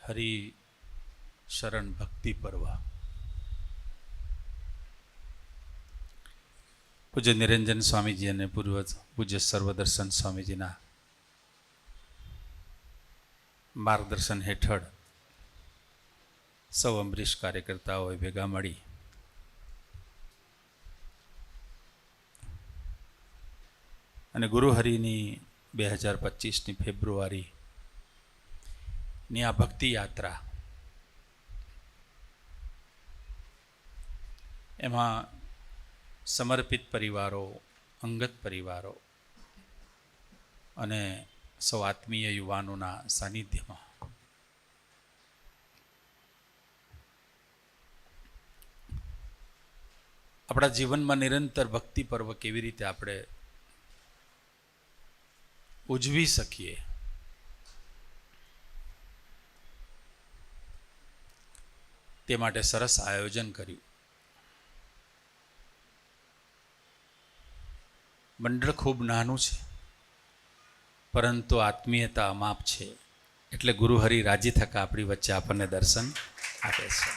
હરિ શરણ ભક્તિ પર્વ. પૂજ્ય નિરંજન સ્વામીજી અને પૂર્વજ પૂજ્ય સર્વદર્શન સ્વામીજીના માર્ગદર્શન હેઠળ સૌ અમરીશ કાર્યકર્તાઓએ ભેગા મળી અને ગુરુહરિની 2025ની ફેબ્રુઆરીની આ ભક્તિ યાત્રા, એમાં સમર્પિત પરિવારો, અંગત પરિવારો અને સૌ આત્મીય યુવાનોના સાનિધ્યમાં આપણા જીવનમાં નિરંતર ભક્તિ પર્વ કેવી રીતે આપણે ઉજવી શકીએ, તે માટે સરસ આયોજન કર્યું. મંડળ ખૂબ નાનું છે, પરંતુ આત્મીયતા અમાપ છે. એટલે ગુરુહરિ રાજી થકા આપણી વચ્ચે આપણને દર્શન આપે છે.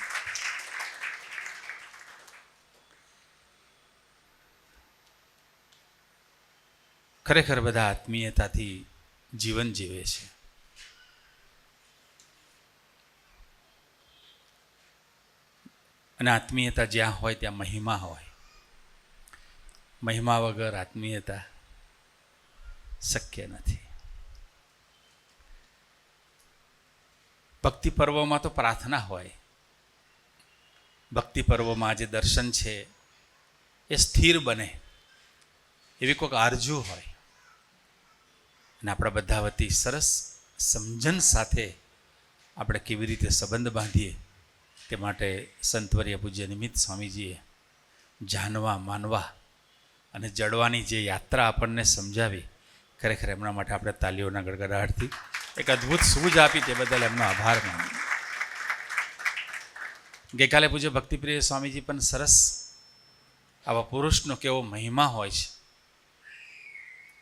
ખરેખર બધા આત્મીયતાથી જીવન જીવે છે. અને આત્મીયતા જ્યાં હોય ત્યાં મહિમા હોય. મહિમા વગર આત્મીયતા શક્ય નથી. ભક્તિ પર્વમાં તો પ્રાર્થના હોય. ભક્તિ પર્વમાં જે દર્શન છે એ સ્થિર બને એવી કોઈક આરજુ હોય. અને આપણા બધા વતી સરસ સમજણ સાથે આપણે કેવી રીતે સંબંધ બાંધીએ તે માટે સંતવર્ય પૂજ્ય નિમિત્ત સ્વામીજીએ જાણવા, માનવા અને જડવાની જે યાત્રા આપણને સમજાવી, ખરેખર એમના માટે આપણે તાલીઓના ગડગડાટથી એક અદ્ભુત સૂઝ આપી, તે બદલ એમનો આભાર માનું. ગઈકાલે પૂજ્ય ભક્તિપ્રિય સ્વામીજી પણ સરસ આવા પુરુષનો કેવો મહિમા હોય છે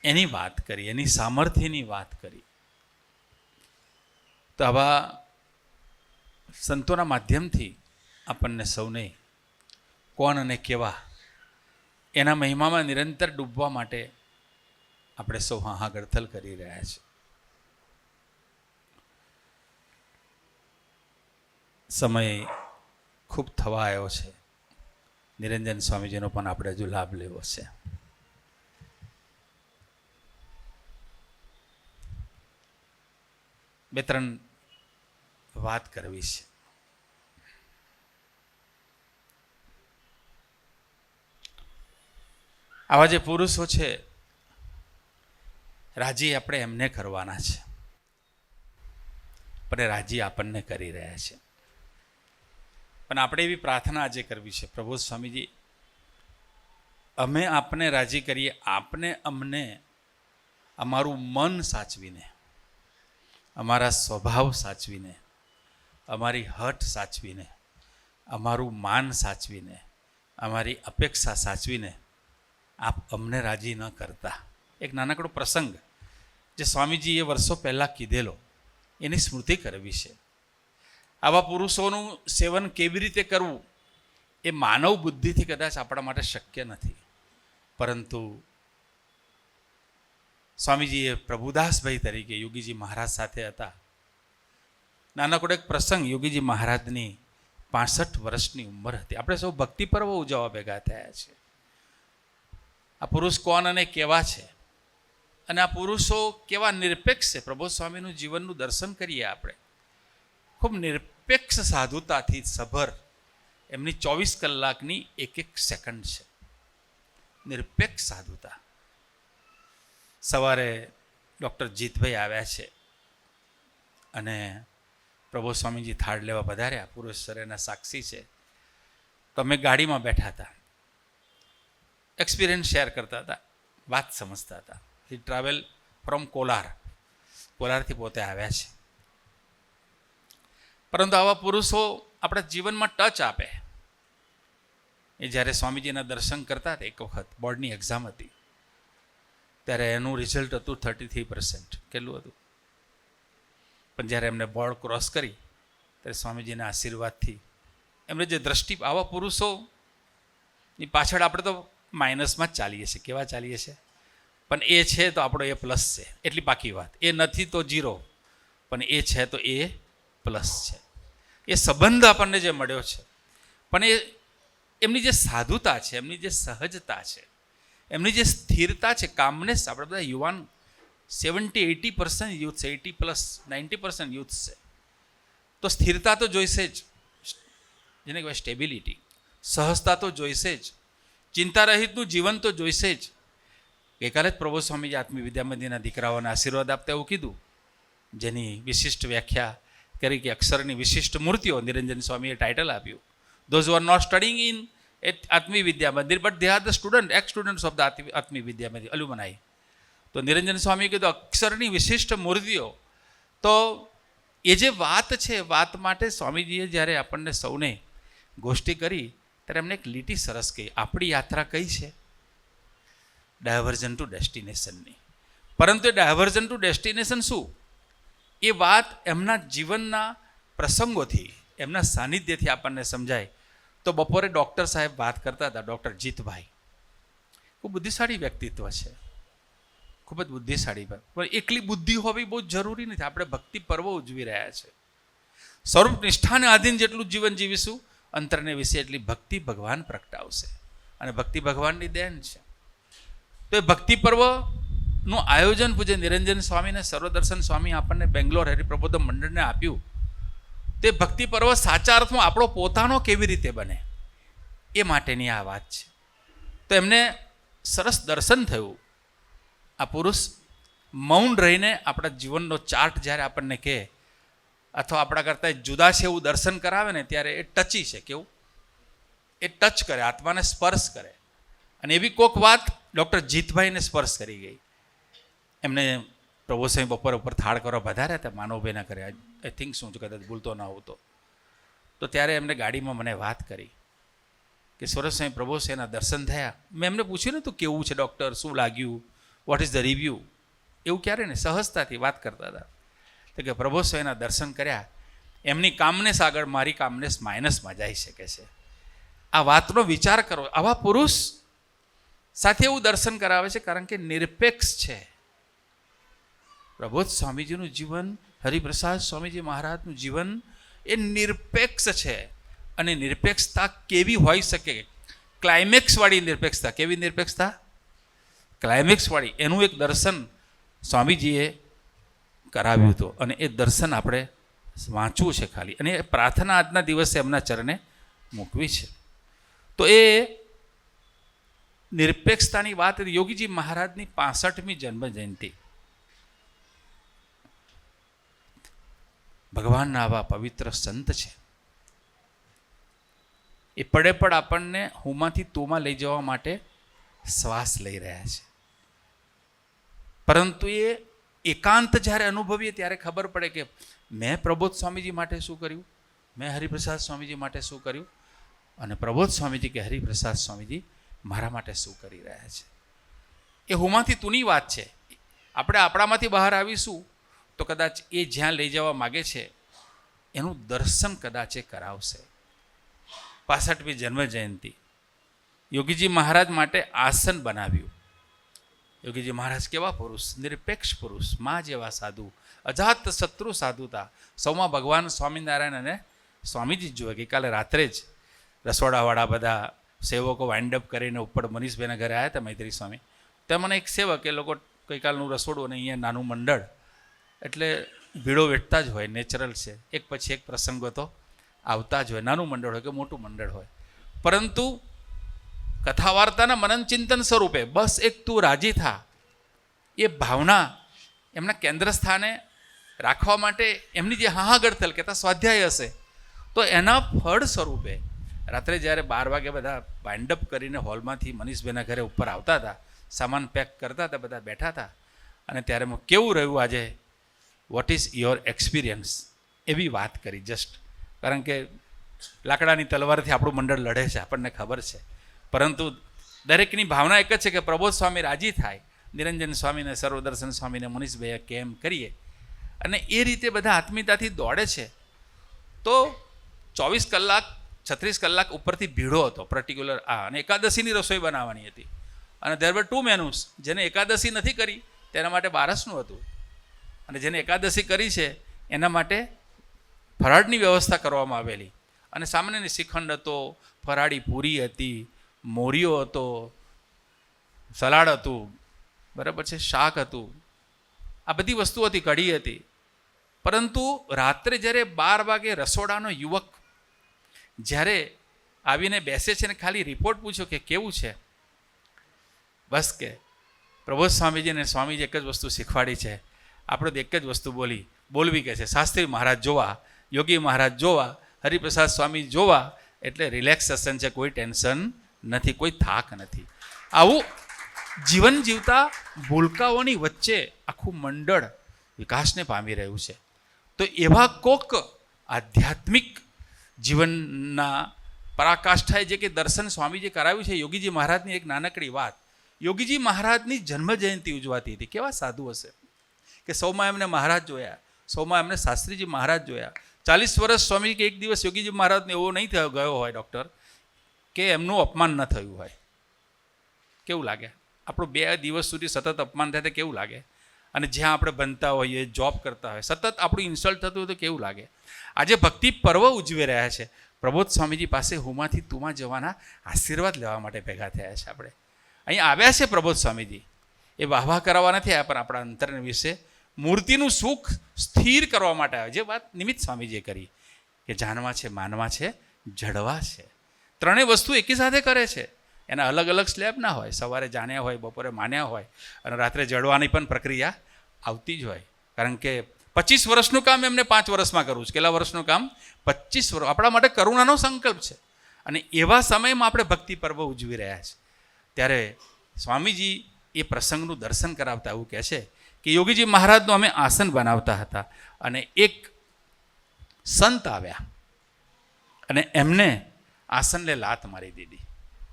એની વાત કરી, એની સામર્થ્યની વાત કરી. તો આવા સંતોના માધ્યમથી આપણને સૌને કોણ અને કેવા એના મહિમામાં નિરંતર ડૂબવા માટે આપણે સૌ હાહાગડથલ કરી રહ્યા છીએ. સમય ખૂબ થવા આવ્યો છે. નિરંજન સ્વામીજીનો પણ આપણે હજુ લાભ લેવો છે. બે ત્રણ વાત કરવી છે. આવા જે પુરુષો છે, રાજી આપણે એમને કરવાના છે, પણ રાજી આપણને કરી રહ્યા છે. પણ આપણે એવી પ્રાર્થના આજે કરવી છે, પ્રભુ સ્વામીજી, અમે આપને રાજી કરીએ, આપને અમને અમારું મન સાચવીને, અમારા સ્વભાવ સાચવીને, અમારી હઠ સાચવીને, અમારું માન સાચવીને, અમારી અપેક્ષા સાચવીને આપ અમને રાજી ન કરતા. એક નાનકડો પ્રસંગ જે સ્વામીજીએ વર્ષો પહેલાં કીધેલો, એની સ્મૃતિ કરવી છે. આવા પુરુષોનું સેવન કેવી રીતે કરવું એ માનવ બુદ્ધિથી કદાચ આપણા માટે શક્ય નથી, પરંતુ સ્વામીજીએ પ્રભુદાસભાઈ તરીકે યોગીજી મહારાજ સાથે હતા. નાનકડો એક પ્રસંગ, યોગીજી મહારાજની 65 વર્ષની ઉંમર હતી. આપણે સૌ ભક્તિ પર્વ ઉજવવા ભેગા થયા છે. આ પુરુષ કોણ અને કેવા છે, અને આ પુરુષો કેવા નિરપેક્ષ છે. પ્રભુ સ્વામીનું જીવનનું દર્શન કરીએ આપણે, ખૂબ નિરપેક્ષ સાધુતાથી સભર એમની 24 કલાકની એક સેકન્ડ છે. નિરપેક્ષ સાધુતા. સવારે ડૉક્ટર જીતભાઈ આવ્યા છે અને પ્રભુ સ્વામીજી થાળ લેવા પધાર્યા. પુરુષ સર એના સાક્ષી છે. તો અમે ગાડીમાં બેઠા હતા, એક્સપિરિયન્સ શેર કરતા હતા, વાત સમજતા હતા. હી ટ્રાવેલ ફ્રોમ કોલારથી પોતે આવ્યા છે. પરંતુ આવા પુરુષો આપણા જીવનમાં ટચ આપે. એ જ્યારે સ્વામીજીના દર્શન કરતા હતા, એક વખત બોર્ડની એક્ઝામ હતી, ત્યારે એનું રિઝલ્ટ હતું 33%. કેટલું હતું? પણ જ્યારે એમને બોર્ડ ક્રોસ કરી ત્યારે સ્વામીજીના આશીર્વાદથી એમને જે દ્રષ્ટિ, આવા પુરુષોની પાછળ આપણે તો માઇનસમાં જ ચાલીએ છીએ. કેવા ચાલીએ છીએ? પણ એ છે તો આપણો એ પ્લસ છે, એટલી પાકી વાત. એ નથી તો ઝીરો, પણ એ છે તો એ પ્લસ છે. એ સંબંધ આપણને જે મળ્યો છે, પણ એ એમની જે સાધુતા છે, એમની જે સહજતા છે, એમની જે સ્થિરતા છે, કામનેસ. આપણે બધા યુવાન 70-80% યુથ છે, 80+90% યુથ છે. તો સ્થિરતા તો જોઈશે જ, જેને કહેવાય સ્ટેબિલિટી. સહજતા તો જોઈશે જ, ચિંતા રહિતનું જીવન તો જોઈશે જ. ગઈકાલે જ પ્રભુ સ્વામીજી આત્મી વિદ્યામંદિરના દીકરાઓને આશીર્વાદ આપતા એવું કીધું, જેની વિશિષ્ટ વ્યાખ્યા કરી કે અક્ષરની વિશિષ્ટ મૂર્તિઓ. નિરંજન સ્વામીએ ટાઇટલ આપ્યું, those who are not studying in Atmiya Vidya Mandir but they are the student, ex students of the Atmiya Vidya Mandir, alumni. તો નિરંજન સ્વામીએ કીધું અક્ષરની વિશિષ્ટ મૂર્તિઓ. તો એ જે વાત છે, વાત માટે સ્વામીજીએ જ્યારે આપણને સૌને ગોષ્ઠી કરી ત્યારે એમને એક લીટી સરસ કહી. આપણી યાત્રા કઈ છે? ડાયવર્ઝન ટુ ડેસ્ટિનેશનની. પરંતુ એ ડાયવર્ઝન ટુ ડેસ્ટિનેશન શું? એ વાત એમના જીવનના પ્રસંગોથી, એમના સાનિધ્યથી આપણને સમજાય. તો બપોરે ડૉક્ટર સાહેબ વાત કરતા હતા, ડૉક્ટર જીતભાઈ. ખૂબ બુદ્ધિશાળી વ્યક્તિત્વ છે, ખૂબ જ બુદ્ધિશાળી. પણ એકલી બુદ્ધિ હોવી બહુ જરૂરી નથી. આપણે ભક્તિ પર્વ ઉજવી રહ્યા છે. સ્વરૂપ નિષ્ઠાને આધીન જેટલું જીવન જીવીશું, અંતરને વિશે એટલી ભક્તિ ભગવાન પ્રગટાવશે. અને ભક્તિ ભગવાનની દેન છે. તો એ ભક્તિ પર્વનું આયોજન પૂજ્ય નિરંજન સ્વામીને સર્વદર્શન સ્વામી આપણને બેંગ્લોર હરિપ્રબોધમ મંડળને આપ્યું. તે ભક્તિ પર્વ સાચા અર્થમાં આપણો પોતાનો કેવી રીતે બને એ માટેની આ વાત છે. તો એમને સરસ દર્શન થયું. આ પુરુષ મૌન રહીને આપણા જીવનનો ચાર્ટ જ્યારે આપણને કહે, અથવા આપણા કરતાં જુદા છે એવું દર્શન કરાવે ને, ત્યારે એ ટચી છે. કેવું? એ ટચ કરે, આત્માને સ્પર્શ કરે. અને એવી કોક વાત ડૉક્ટર જીતભાઈને સ્પર્શ કરી ગઈ. એમને પ્રભુ સ્વામી બપોર ઉપર થાળ કરવા વધાર્યા હતા, માનવભાઈના કરે. આઈ થિંક શું કદાચ ભૂલતો ના હોતો. તો ત્યારે એમને ગાડીમાં મને વાત કરી કે સ્વરસ સ્વામી પ્રભુ સ્વામીના દર્શન થયા. મેં એમને પૂછ્યું ને, તું કેવું છે ડૉક્ટર, શું લાગ્યું, વોટ ઇઝ ધ રિવ્યૂ? એવું ક્યારે ને સહજતાથી વાત કરતા હતા. તો કે પ્રભુ સ્વામીના દર્શન કર્યા, એમની કામનેસ આગળ મારી કામનેસ માઇનસમાં જઈ શકે છે. આ વાતનો વિચાર કરો. આવા પુરુષ સાથે એવું દર્શન કરાવે છે, કારણ કે નિરપેક્ષ છે. પ્રબોધ સ્વામીજીનું જીવન, હરિપ્રસાદ સ્વામીજી મહારાજનું જીવન એ નિરપેક્ષ છે. અને નિરપેક્ષતા કેવી હોઈ શકે? ક્લાઇમેક્સવાળી નિરપેક્ષતા. કેવી નિરપેક્ષતા? ક્લાઇમેક્સવાળી. એનું એક દર્શન સ્વામીજીએ કરાવ્યું હતું, અને એ દર્શન આપણે વાંચવું છે ખાલી. અને એ પ્રાર્થના આજના દિવસે એમના ચરણે મૂકવી છે. તો એ નિરપેક્ષતાની વાત યોગીજી મહારાજની 65મી જન્મ જયંતિ. ભગવાનના આવા પવિત્ર સંત છે. એ પડે પડ આપણને હુંમાંથી તુંમાં લઈ જવા માટે શ્વાસ લઈ રહ્યા છે. પરંતુ એ એકાંત જ્યારે અનુભવીએ ત્યારે ખબર પડે કે મેં પ્રબોધ સ્વામીજી માટે શું કર્યું, મેં હરિપ્રસાદ સ્વામીજી માટે શું કર્યું, અને પ્રબોધ સ્વામીજી કે હરિપ્રસાદ સ્વામીજી મારા માટે શું કરી રહ્યા છે. એ હુંમાંથી તુંની વાત છે. આપણે આપણામાંથી બહાર આવીશું તો કદાચ એ જ્યાં લઈ જવા માગે છે એનું દર્શન કદાચ એ કરાવશે. 65મી જન્મ જયંતિ. યોગીજી મહારાજ માટે આસન બનાવ્યું. યોગીજી મહારાજ કેવા પુરુષ? નિરપેક્ષ પુરુષ, મા જેવા સાધુ, અજાત શત્રુ સાધુતા. સૌમાં ભગવાન સ્વામિનારાયણ અને સ્વામીજી જ જુએ. ગઈકાલે રાત્રે જ રસોડાવાળા બધા સેવકો વાઇન્ડ અપ કરીને ઉપર મનીષભાઈના ઘરે આવ્યા હતા, મૈત્રી સ્વામી. ત્યાં મને એક સેવક, એ લોકો ગઈકાલનું રસોડું અને અહીંયા નાનું મંડળ, એટલે ભીડો વેઠતા જ હોય, નેચરલ છે. એક પછી એક પ્રસંગો તો આવતા જ હોય, નાનું મંડળ હોય કે મોટું મંડળ હોય. પરંતુ કથા વાર્તાના મનન ચિંતન સ્વરૂપે બસ એક તું રાજી થા, એ ભાવના એમના કેન્દ્ર સ્થાને રાખવા માટે એમની જે હાહાગળ થયેલ કહેતા સ્વાધ્યાય હશે, તો એના ફળ સ્વરૂપે રાત્રે જ્યારે 12 વાગે બધા વાઇન્ડઅપ કરીને હોલમાંથી મનીષભાઈના ઘરે ઉપર આવતા હતા, સામાન પેક કરતા હતા, બધા બેઠા હતા. અને ત્યારે મેં કેવું રહ્યું આજે, વોટ ઇઝ યોર એક્સપિરિયન્સ, એવી વાત કરી જસ્ટ. કારણ કે લાકડાની તલવારથી આપણું મંડળ લડે છે, આપણને ખબર છે. પરંતુ દરેકની ભાવના એક જ છે કે પ્રબોધ સ્વામી રાજી થાય, નિરંજન સ્વામીને, સર્વદર્શન સ્વામીને, મનીષભાઈએ કેમ કરીએ. અને એ રીતે બધા આત્મીયતાથી દોડે છે. તો 24 કલાક 36 કલાક ઉપરથી ભીડો હતો પર્ટિક્યુલર અને એકાદશીની રસોઈ બનાવવાની હતી. અને ધેર વર 2 મેનુસ. જેને એકાદશી નથી કરી તેના માટે બારસનું હતું, અને જેને એકાદશી કરી છે એના માટે ફરાળની વ્યવસ્થા કરવામાં આવેલી. અને સામાન્ય શ્રીખંડ હતો, ફરાળી પૂરી હતી, મોરિયો હતો, સલાડ હતું, બરાબર છે, શાક હતું, આ બધી વસ્તુ હતી, કઢી હતી. પરંતુ રાત્રે જ્યારે 12 વાગે રસોડાનો યુવક જ્યારે આવીને બેસે છે ને ખાલી રિપોર્ટ પૂછ્યો કે કેવું છે, બસ કે પ્રબોધ સ્વામીજીને સ્વામીજી એક જ વસ્તુ શીખવાડી છે, આપણે તો એક જ વસ્તુ બોલવી કે છે, શાસ્ત્રી મહારાજ જોવા, યોગી મહારાજ જોવા, હરિપ્રસાદ સ્વામી જોવા, એટલે રિલેક્સેશન છે, કોઈ ટેન્શન નથી, કોઈ થાક નથી. આવું જીવન જીવતા ભૂલકાઓની વચ્ચે આખું મંડળ વિકાસને પામી રહ્યું છે. તો એવા કોક આધ્યાત્મિક જીવનના પરાકાષ્ઠાએ જે કે દર્શન સ્વામીજી કરાવ્યું છે. યોગીજી મહારાજની એક નાનકડી વાત, યોગીજી મહારાજની જન્મ જયંતિ ઉજવાતી હતી. કેવા સાધુ હશે કે સૌમાં એમને મહારાજ જોયા, સૌમાં એમને શાસ્ત્રીજી મહારાજ જોયા. 40 વર્ષ સ્વામી કે એક દિવસ યોગીજી મહારાજને એવો નહીં ગયો હોય ડૉક્ટર કે એમનું અપમાન ન થયું હોય. કેવું લાગે? આપણું 2 દિવસ સુધી સતત અપમાન થાય તો કેવું લાગે? અને જ્યાં આપણે બનતા હોઈએ, જોબ કરતા હોય, સતત આપણું ઇન્સલ્ટ થતું હોય તો કેવું લાગે? આજે ભક્તિ પર્વ ઉજવી રહ્યા છે. પ્રબોધ સ્વામીજી પાસે હુંમાંથી તુંમાં જવાના આશીર્વાદ લેવા માટે ભેગા થયા છે. આપણે અહીં આવ્યા છે પ્રબોધ સ્વામીજી, એ વાહવા કરાવવા નથી આવ્યા, પણ આપણા અંતરને વિશે મૂર્તિનું સુખ સ્થિર કરવા માટે આવ્યા. જે વાત નિમિત્ત સ્વામીજીએ કરી કે જાનવા છે, માનવા છે, જડવા છે, ત્રણેય વસ્તુ એકી સાથે કરે છે. એના અલગ અલગ સ્લેબ ના હોય. સવારે જાણ્યા હોય, બપોરે માન્યા હોય, અને રાત્રે જડવાની પણ પ્રક્રિયા આવતી જ હોય. કારણ કે 25 વર્ષનું કામ એમને 5 વર્ષમાં કરવું છે. કેટલા વર્ષનું કામ? 25 વર્ષ. આપણા માટે કરુણાનો સંકલ્પ છે. અને એવા સમયમાં આપણે ભક્તિ પર્વ ઉજવી રહ્યા છે. ત્યારે સ્વામીજી એ પ્રસંગનું દર્શન કરાવતા એવું કહે છે કે યોગીજી મહારાજનું અમે આસન બનાવતા હતા, અને એક સંત આવ્યા અને એમને આસનને લાત મારી દીધી.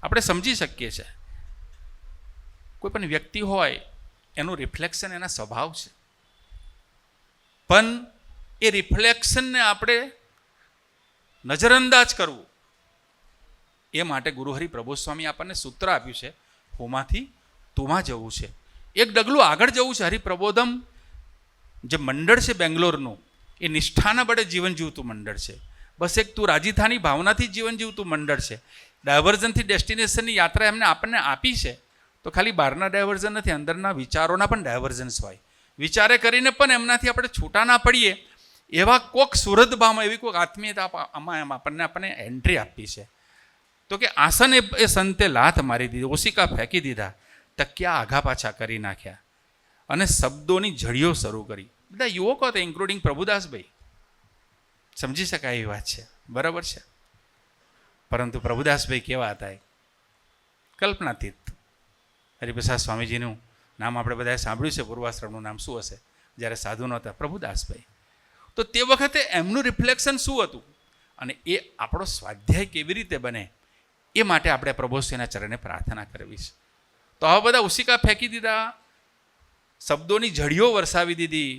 આપણે સમજી શકીએ છીએ, કોઈ પણ વ્યક્તિ હોય એનું રિફ્લેક્શન એના સ્વભાવ છે, પણ એ રિફ્લેક્શનને આપણે નજરઅંદાજ કરવું, એ માટે ગુરુહરિ પ્રબોધ સ્વામી આપણને સૂત્ર આપ્યું છે, હુંમાંથી તુંમાં જવું છે, એક ડગલું આગળ જવું છે. હરિપ્રબોધમ જે મંડળ છે બેંગ્લોરનું, એ નિષ્ઠાના બળે જીવન જીવતું મંડળ છે. બસ એક તું રાજીથાની ભાવનાથી જીવન જીવતું મંડળ છે. ડાયવર્ઝનથી ડેસ્ટિનેશનની યાત્રા એમને આપણને આપી છે. તો ખાલી બહારના ડાયવર્ઝન નથી, અંદરના વિચારોના પણ ડાયવર્ઝન્સ હોય. વિચારે કરીને પણ એમનાથી આપણે છૂટા ના પડીએ, એવા કોક સુહૃદ ભાવમાં એવી કોઈક આત્મીયતા આમાં આપણને એન્ટ્રી આપી છે. તો કે આસન એ સંતે લાત મારી દીધી, ઓશિકા ફેંકી દીધા, તકિયા આઘા પાછા કરી નાખ્યા, અને શબ્દોની ઝડીઓ શરૂ કરી. બધા યુવકો હતા, ઇન્ક્લુડિંગ પ્રભુદાસભાઈ. સમજી શકાય એવી વાત છે, બરાબર છે. પરંતુ પ્રભુદાસભાઈ કેવા હતા? કલ્પનાતીત. હરિપ્રસાદ સ્વામીજીનું નામ આપણે બધાએ સાંભળ્યું છે. પૂર્વાશ્રમનું નામ શું હશે જ્યારે સાધુ નહોતા? પ્રભુદાસભાઈ. તો તે વખતે એમનું રિફ્લેક્શન શું હતું, અને એ આપણો સ્વાધ્યાય કેવી રીતે બને, એ માટે આપણે પ્રભુશ્રીના ચરણે પ્રાર્થના કરવી છે. તો આવા બધા ઉસિકા ફેંકી દીધા, શબ્દોની ઝડીઓ વરસાવી દીધી,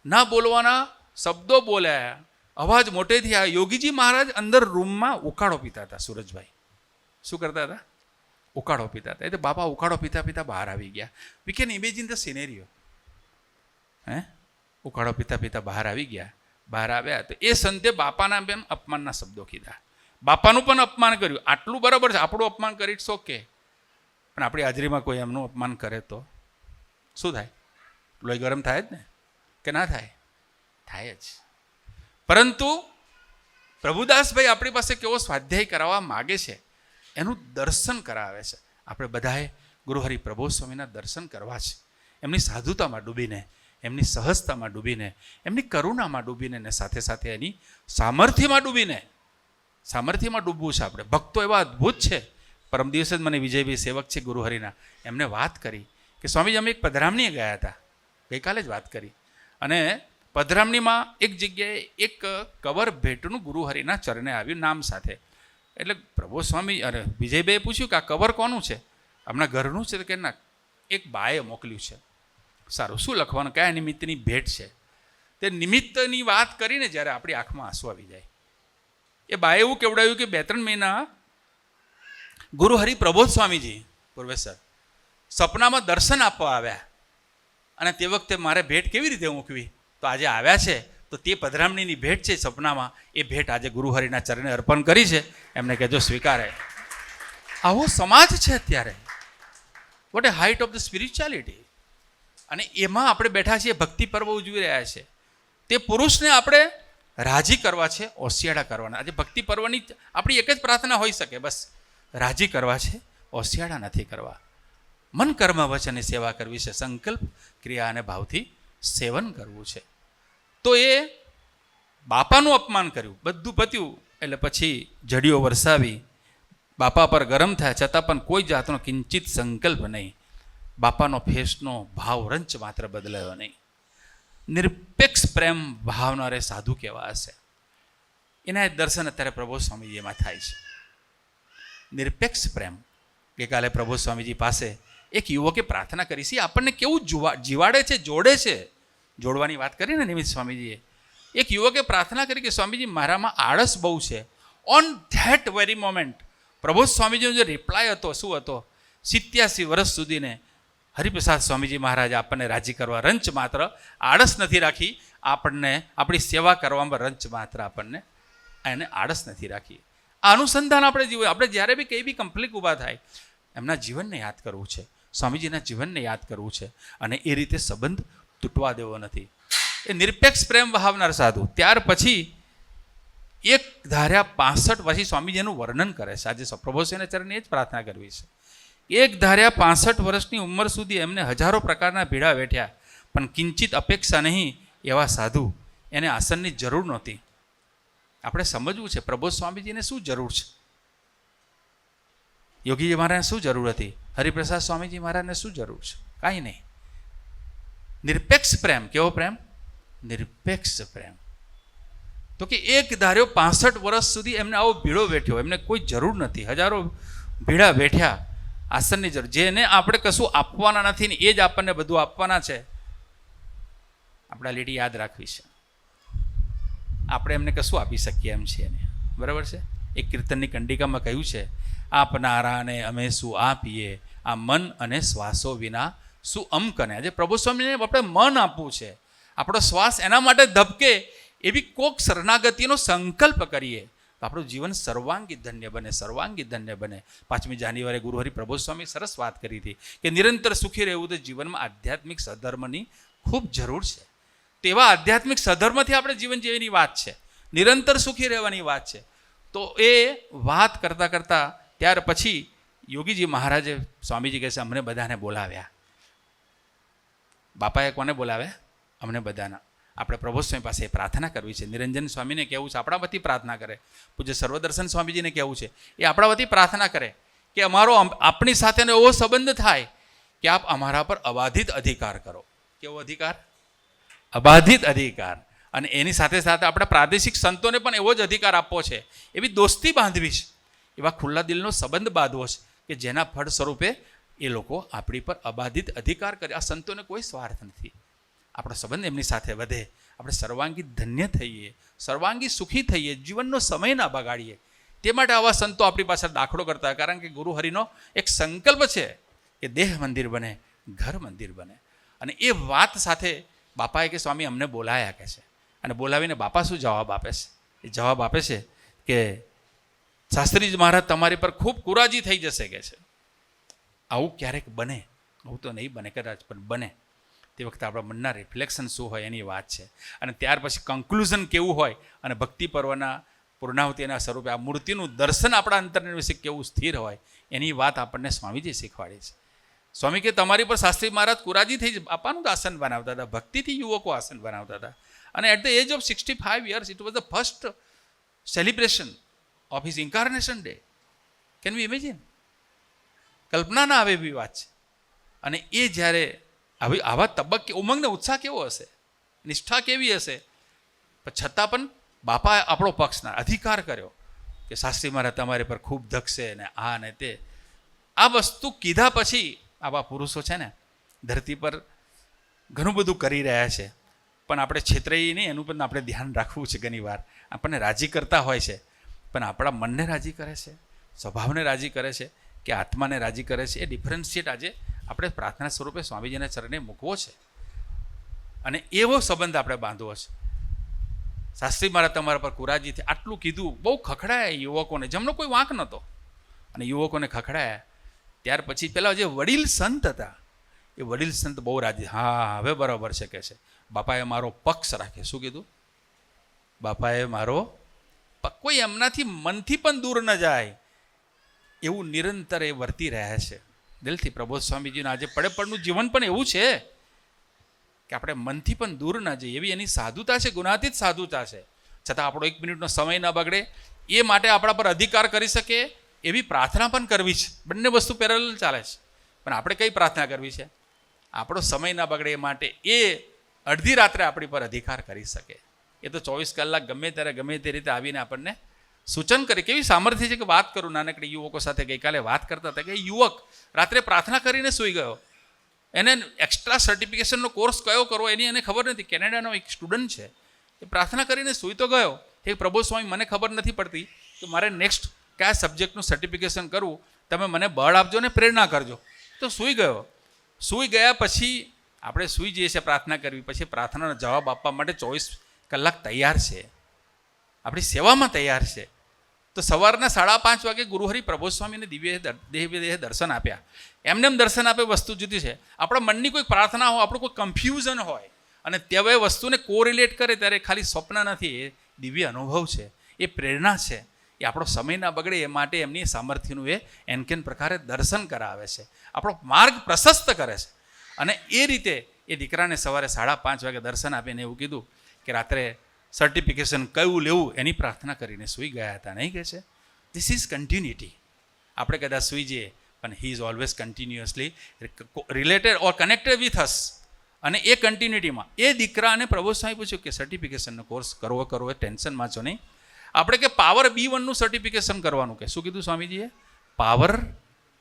ના બોલવાના શબ્દો બોલ્યા, અવાજ મોટેથી આવ્યો. યોગીજી મહારાજ અંદર રૂમમાં ઉકાળો પીતા હતા. સુરજભાઈ શું કરતા હતા? ઉકાળો પીતા હતા. એટલે બાપા ઉકાળો પીતા પીતા બહાર આવી ગયા. We can imagine the scenario. ઉકાળો પીતા પીતા બહાર આવી ગયા. બહાર આવ્યા તો એ સંતે બાપાના બેન અપમાનના શબ્દો કીધા, બાપાનું પણ અપમાન કર્યું. આટલું બરાબર છે, આપણું અપમાન કરી ઇટ્સ ઓકે, પણ આપણી હાજરીમાં કોઈ એમનું અપમાન કરે તો શું થાય? લોહી ગરમ થાય જ ને, કે ના થાય? થાય જ. પરંતુ પ્રભુદાસભાઈ આપણી પાસે કેવો સ્વાધ્યાય કરાવવા માગે છે, એનું દર્શન કરાવે છે. આપણે બધાએ ગુરુહરિ પ્રબોધ સ્વામીના દર્શન કરવા છે. એમની સાધુતામાં ડૂબીને, એમની સહજતામાં ડૂબીને, એમની કરુણામાં ડૂબીને, ને સાથે સાથે એની સામર્થ્યમાં ડૂબીને, સામર્થ્યમાં ડૂબવું છે આપણે. ભક્તો એવા અદ્ભુત છે. પરમ દિવસે જ મને વિજયભાઈ સેવક છે ગુરુહરિના, એમને વાત કરી કે સ્વામીજી અમે એક પધરામણીએ ગયા હતા, ગઈકાલે જ વાત કરી, અને પધરામણીમાં એક જગ્યાએ એક કવર ભેટનું ગુરુહરિના ચરણે આવ્યું નામ સાથે. એટલે પ્રભુ સ્વામી અરે વિજયભાઈએ પૂછ્યું કે આ કવર કોનું છે? હમણાં ઘરનું છે? કે ના, એક બાએ મોકલ્યું છે. સારું, શું લખવાનું? કયા નિમિત્તની ભેટ છે? તે નિમિત્તની વાત કરીને જ્યારે આપણી આંખમાં આંસુ આવી જાય, એ બાએ એવું કેવડાવ્યું કે 2-3 મહિના ગુરુ હરિ પ્રબોધ સ્વામીજી પ્રોફેસર સપનામાં દર્શન આપવા આવ્યા, અને તે વખતે મારે ભેટ કેવી રીતે મૂકવી, તો આજે આવ્યા છે તો તે પધરામણીની ભેટ છે સપનામાં, એ ભેટ આજે ગુરુહરિના ચરણે અર્પણ કરી છે, એમને કહેજો સ્વીકારે. આવો સમાજ છે અત્યારે. What a height of the spirituality. અને એમાં આપણે બેઠા છીએ, ભક્તિ પર્વ ઉજવી રહ્યા છે. તે પુરુષને આપણે રાજી કરવા છે, ઓસિયાળા કરવાના. આજે ભક્તિ પર્વની આપણી એક જ પ્રાર્થના હોઈ શકે, બસ રાજી કરવા છે, ઓસિયાળા નથી કરવા. મન કર્મ વચનની સેવા કરવી છે, સંકલ્પ ક્રિયા અને ભાવથી સેવન કરવું છે. તો એ બાપાનું અપમાન કર્યું, બધું પત્યું એટલે પછી જડીઓ વરસાવી, બાપા પર ગરમ થયા, છતાં પણ કોઈ જાતનો કિંચિત સંકલ્પ નહીં. બાપાનો ફેસનો ભાવ રંચ માત્ર બદલાયો નહીં. નિરપેક્ષ પ્રેમ ભાવનારે સાધુ કેવા હશે, એના દર્શન અત્યારે પ્રભુ સ્વામીજીમાં થાય છે. નિરપેક્ષ પ્રેમ. ગઈકાલે પ્રભુ સ્વામીજી પાસે એક યુવકે પ્રાર્થના કરી છે, આપણને કેવું જીવાડે છે, જોડે છે. જોડવાની વાત કરી ને નિમિત્ત સ્વામીજીએ. એક યુવકે પ્રાર્થના કરી કે સ્વામીજી મારામાં આળસ બહુ છે. On that very moment Prabodh સ્વામીજીનો જે રિપ્લાય હતો શું હતો, 87 વર્ષ સુધીને હરિપ્રસાદ સ્વામીજી મહારાજ આપણને રાજી કરવા રંચ માત્ર આળસ નથી રાખી, આપણને આપણી સેવા કરવામાં રંચ માત્ર આપણને એને આળસ નથી રાખી. આ અનુસંધાન આપણે જીવન, આપણે જ્યારે બી કંઈ બી કમ્પ્લીટ ઊભા થાય, એમના જીવનને યાદ કરવું છે, સ્વામીજીના જીવનને યાદ કરવું છે, અને એ રીતે સંબંધ તૂટવા દેવો નથી. એ નિરપેક્ષ પ્રેમ વહાવનાર સાધુ. ત્યાર પછી 1 ધાર્યા 65 પછી સ્વામીજીનું વર્ણન કરે છે. આજે પ્રભુશ્રીના ચરણે એ જ પ્રાર્થના કરવી છે. 1 ધાર્યા 65 વર્ષની ઉંમર સુધી એમને હજારો પ્રકારના ભીડા વેઠ્યા, પણ કિંચિત અપેક્ષા નહીં એવા સાધુ, એને આસનની જરૂર નહોતી. આપણે સમજવું છે પ્રબોધ સ્વામીજીને શું જરૂર છે, યોગીજી મહારાજને શું જરૂર હતી, હરિપ્રસાદ સ્વામીજી મહારાજને શું જરૂર છે, કાંઈ નહીં. નિરપેક્ષ પ્રેમ. કેવો પ્રેમ? નિરપેક્ષ પ્રેમ. તો કે 1 ધાર્યો 65 વર્ષ સુધી એમને આવો ભીડો વેઠ્યો, એમને કોઈ જરૂર નથી, હજારો ભીડા વેઠ્યા, આસનની જરૂર. જેને આપણે કશું આપવાના નથી ને એ જ આપણને બધું આપવાના છે, આપણા લીટી યાદ રાખવી છે. આપણે એમને કશું આપી શકીએ એમ છે એને, બરાબર છે. એક કીર્તનની કંડિકામાં કહ્યું છે, આપનારાને અમે શું આપીએ, આ મન અને શ્વાસો વિના શું અમકને. આજે પ્રભુ સ્વામીને આપણે મન આપવું છે, આપણો શ્વાસ એના માટે ધબકે એવી કોક શરણાગતિનો સંકલ્પ કરીએ તો આપણું જીવન સર્વાંગી ધન્ય બને, સર્વાંગી ધન્ય બને. 5મી જાન્યુઆરીએ ગુરુહરિ પ્રબોધ સ્વામી સરસ વાત કરી હતી કે નિરંતર સુખી રહેવું તો જીવનમાં આધ્યાત્મિક સધર્મની ખૂબ જરૂર છે. તેવા આધ્યાત્મિક સધર્મથી આપણે જીવન જીવવાની વાત છે, નિરંતર સુખી રહેવાની વાત છે. તો એ વાત કરતાં કરતાં ત્યાર પછી યોગીજી મહારાજે, સ્વામીજી કહે છે, અમને બધાને બોલાવ્યા. બાપાએ કોને બોલાવ્યા? અમને બધાના. આપણે પ્રભુ સ્વામી પાસે પ્રાર્થના કરવી છે. નિરંજન સ્વામીને કહેવું છે આપણા વતી પ્રાર્થના કરે. પૂજ્ય સર્વદર્શન સ્વામીજીને કહેવું છે એ આપણા વતી પ્રાર્થના કરે કે અમારો આપણી સાથેનો એવો સંબંધ થાય કે આપ અમારા પર અબાધિત અધિકાર કરો. કેવો અધિકાર? અબાધિત અધિકાર. અને એની સાથે સાથે આપણા પ્રાદેશિક સંતોને પણ એવો જ અધિકાર આપવો છે, એવી દોસ્તી બાંધવી છે, એવા ખુલ્લા દિલનો સંબંધ બાંધવો છે કે જેના ફળ સ્વરૂપે એ લોકો આપણી પર અબાધિત અધિકાર કરે. આ સંતોને કોઈ સ્વાર્થ નથી, આપણો સંબંધ એમની સાથે વધે, આપણે સર્વાંગી ધન્ય થઈએ, સર્વાંગી સુખી થઈએ, જીવનનો સમય ના બગાડીએ. તે માટે આવા સંતો આપણી પાસે દાખલો કરતા, કારણ કે ગુરુ હરિનો એક સંકલ્પ છે કે દેહ મંદિર બને, ઘર મંદિર બને. અને એ વાત સાથે બાપાએ કે સ્વામી અમને બોલાયા કે છે, અને બોલાવીને બાપા શું જવાબ આપે છે? એ જવાબ આપે છે કે શાસ્ત્રીજી મહારાજ તમારી પર ખૂબ કુરાજી થઈ જશે કે છે. આવું ક્યારેક બને? આવું તો નહીં બને કદાચ, પણ બને. તે વખતે આપણા મનના રિફ્લેક્શન શું હોય એની વાત છે. અને ત્યાર પછી કન્ક્લુઝન કેવું હોય, અને ભક્તિ પર્વના પૂર્ણાહુતિના સ્વરૂપે આ મૂર્તિનું દર્શન આપણા અંતરને વિશે કેવું સ્થિર હોય એની વાત આપણને સ્વામીજી શીખવાડી છે. સ્વામી કે તમારી પર શાસ્ત્રી મહારાજ કુરાજી થઈ બાપાનું જ આસન બનાવતા હતા, ભક્તિથી યુવકો આસન બનાવતા હતા. અને at the age of 65 years it was the first celebration of his incarnation day. Can we imagine? કલ્પના ના આવે એવી વાત છે. અને એ જ્યારે આવી આવા તબક્કે ઉમંગને ઉત્સાહ કેવો હશે, નિષ્ઠા કેવી હશે, પણ છતાં પણ બાપાએ આપણો પક્ષના અધિકાર કર્યો કે શાસ્ત્રી મહારાજ તમારી પર ખૂબ ધકશે ને આ ને તે. આ વસ્તુ કીધા પછી આવા પુરુષો છે ને ધરતી પર ઘણું બધું કરી રહ્યા છે, પણ આપણે છેતરાઈએ નહીં એનું પણ આપણે ધ્યાન રાખવું છે. ઘણી વાર આપણને રાજી કરતા હોય છે, પણ આપણા મનને રાજી કરે છે, સ્વભાવને રાજી કરે છે કે આત્માને રાજી કરે છે, એ ડિફરન્શિએટ આજે આપણે પ્રાર્થના સ્વરૂપે સ્વામીજીના ચરણે મૂકવો છે અને એવો સંબંધ આપણે બાંધવો છે. શાસ્ત્રી મહારાજ તમારા પર કુરાજીથી આટલું કીધું, બહુ ખખડાયા યુવકોને, જેમનો કોઈ વાંક નહોતો, અને યુવકોને ખખડાયા. ત્યાર પછી પેલા જે વડીલ સંત હતા એ વડીલ સંત બહુ રાજી, હા હવે બરાબર છે કે છે. બાપાએ મારો પક્ષ રાખે. શું કીધું? બાપાએ મારો કોઈ એમનાથી મનથી પણ દૂર ન જાય એવું નિરંતર એ વર્તી રહ્યા છે દિલથી. પ્રબોધ સ્વામીજીનું આજે પડે પડનું જીવન પણ એવું છે કે આપણે મનથી પણ દૂર ના જઈએ, એવી એની સાધુતા છે, ગુણાતીત સાધુતા છે. છતાં આપણો 1 મિનિટનો સમય ન બગડે એ માટે આપણા પર અધિકાર કરી શકે એવી પ્રાર્થના પણ કરવી છે. બંને વસ્તુ પેરેલલ ચાલે છે. પણ આપણે કઈ પ્રાર્થના કરવી છે? આપણો સમય ન બગડે એ માટે એ અડધી રાત્રે આપણી પર અધિકાર કરી શકે. એ તો 24 કલાક ગમે ત્યારે ગમે તે રીતે આવીને આપણને સૂચન કરે. કેવી સામર્થ્ય છે કે વાત કરું. નાનકડી યુવકો સાથે ગઈકાલે વાત કરતા હતા કે યુવક રાત્રે પ્રાર્થના કરીને સૂઈ ગયો. એને એક્સ્ટ્રા સર્ટિફિકેશનનો કોર્સ કયો કરવો એની એને ખબર નથી. કેનેડાનો એક સ્ટુડન્ટ છે, એ પ્રાર્થના કરીને સૂઈ તો ગયો. એ પ્રભુ સ્વામી મને ખબર નથી પડતી કે મારે નેક્સ્ટ કયા સબ્જેક્ટનું સર્ટિફિકેશન કરવું, તમે મને બળ આપજો ને પ્રેરણા કરજો. તો સૂઈ ગયો. સૂઈ ગયા પછી આપણે સૂઈ જઈએ છીએ પ્રાર્થના કરવી, પછી પ્રાર્થનાનો જવાબ આપવા માટે 24 કલાક તૈયાર છે, આપણી સેવામાં તૈયાર છે. તો સવારના 5:30 વાગે ગુરુહરિ પ્રબોધ સ્વામીને દિવ્ય દેહ દર્શન આપ્યા. એમને દર્શન આપે વસ્તુ જુદી છે. આપણા મનની કોઈ પ્રાર્થના હોય, આપણું કોઈ કન્ફ્યુઝન હોય અને તે વસ્તુને કોરિલેટ કરે ત્યારે ખાલી સ્વપ્ન નથી, એ દિવ્ય અનુભવ છે, એ પ્રેરણા છે. એ આપણો સમય ના બગડે એ માટે એમની સામર્થ્યનું એ એનકેન પ્રકારે દર્શન કરાવે છે, આપણો માર્ગ પ્રશસ્ત કરે છે. અને એ રીતે એ દીકરાને સવારે 5:30 વાગે દર્શન આપીને એવું કીધું કે રાત્રે સર્ટિફિકેશન કયું લેવું એની પ્રાર્થના કરીને સૂઈ ગયા હતા. નહીં કહે છે ધીસ ઇઝ કન્ટિન્યુટી. આપણે કદાચ સૂઈ જઈએ પણ he is always continuously related or connected with us. અને એ કન્ટિન્યુટીમાં એ દીકરાને પ્રભુ સ્વામી પૂછ્યું કે સર્ટિફિકેશનનો કોર્સ કરવો એ ટેન્શનમાં છો નહીં. આપણે કે પાવર B1નું સર્ટિફિકેશન કરવાનું. કે શું કીધું સ્વામીજીએ? Power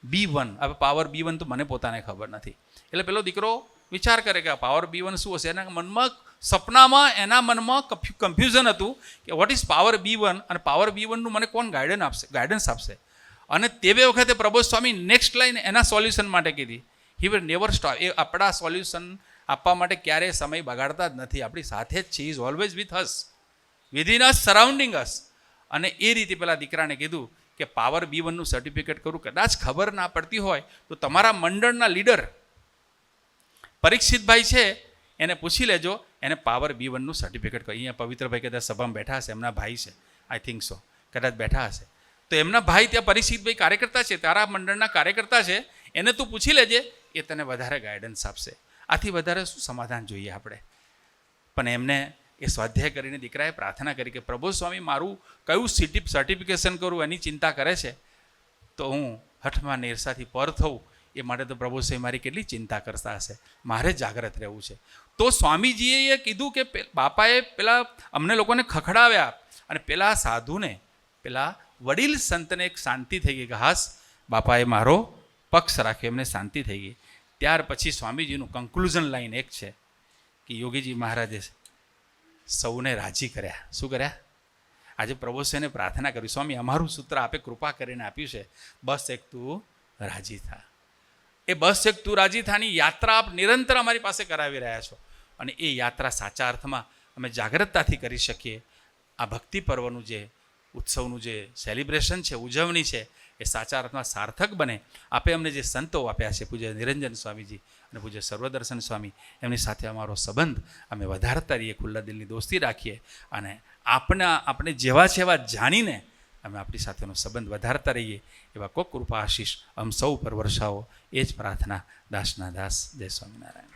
B1. હવે પાવર B1 તો મને પોતાને ખબર નથી. એટલે પેલો દીકરો વિચાર કરે કે પાવર B1 શું હશે. એના મનમાં સપનામાં એના મનમાં કન્ફ્યુઝન હતું કે વોટ ઇઝ પાવર B1 અને પાવર B1નું મને કોણ ગાઈડન્સ આપશે. અને તે વખતે પ્રબોધ સ્વામી નેક્સ્ટ લાઈન એના સોલ્યુશન માટે કીધી. He will never stop. એ આપણા સોલ્યુશન આપવા માટે ક્યારેય સમય બગાડતા જ નથી, આપણી સાથે જ છે. Is always with us, within us, surrounding us. અને એ રીતે પેલા દીકરાને કીધું કે પાવર B1નું સર્ટિફિકેટ કરું. કદાચ ખબર ના પડતી હોય તો તમારા મંડળના લીડર પરીક્ષિતભાઈ છે એને પૂછી લેજો, એને પાવર B1નું સર્ટિફિકેટ કહ્યું. અહીંયા પવિત્રભાઈ કદાચ સભામાં બેઠા હશે, એમના ભાઈ છે, આઈ થિંક સો, કદાચ બેઠા હશે. તો એમના ભાઈ ત્યાં પરીક્ષિતભાઈ કાર્યકર્તા છે, તારા મંડળના કાર્યકર્તા છે, એને તું પૂછી લેજે, એ તને વધારે ગાઈડન્સ આપશે. આથી વધારે શું સમાધાન જોઈએ આપણે? પણ એમને એ સ્વાધ્યાય કરીને દીકરાએ પ્રાર્થના કરી કે પ્રભુ સ્વામી મારું કયું સર્ટિફિકેશન કરું એની ચિંતા કરે છે, તો હું હઠમાં નિરસાથી પર થઉં એ માટે તો પ્રભુ સ્વામી મારી કેટલી ચિંતા કરતા હશે. મારે જાગ્રત રહેવું છે. તો સ્વામીજીએ કીધું કે બાપાએ પેલા અમને લોકોને ખખડાવ્યા અને પેલા સાધુને, પેલા વડીલ સંતને એક શાંતિ થઈ ગઈ કે હાસ બાપાએ મારો પક્ષ રાખ્યો, એમને શાંતિ થઈ ગઈ. ત્યાર પછી સ્વામીજીનું કન્ક્લુઝન લાઈન એક છે કે યોગીજી મહારાજે સૌને રાજી કર્યા. શું કર્યા? આજે પ્રભુ સ્વામીને પ્રાર્થના કરી, સ્વામી અમારું સૂત્ર આપે કૃપા કરીને આપ્યું છે, બસ એક તું રાજી થા. એ બસ એક તું રાજી થાની યાત્રા આપ નિરંતર અમારી પાસે કરાવી રહ્યા છો. અને એ યાત્રા સાચા અર્થમાં અમે જાગૃતતાથી કરી શકીએ. આ ભક્તિ પર્વનું જે ઉત્સવનું જે સેલિબ્રેશન છે, ઉજવણી છે, એ સાચા અર્થમાં સાર્થક બને. આપે અમને જે સંતો આપ્યા છે, પૂજ્ય નિરંજન સ્વામીજી અને પૂજ્ય સર્વદર્શન સ્વામી, એમની સાથે અમારો સંબંધ અમે વધારતા રહીએ, ખુલ્લા દિલની દોસ્તી રાખીએ અને આપણે જેવા છે એવા જાણીને અમે આપણી સાથેનો સંબંધ વધારતા રહીએ. એવા કોક કૃપા આશીષ અમ સૌ પર વર્ષાવો, એ જ પ્રાર્થના દાસના દાસ. જય સ્વામિનારાયણ.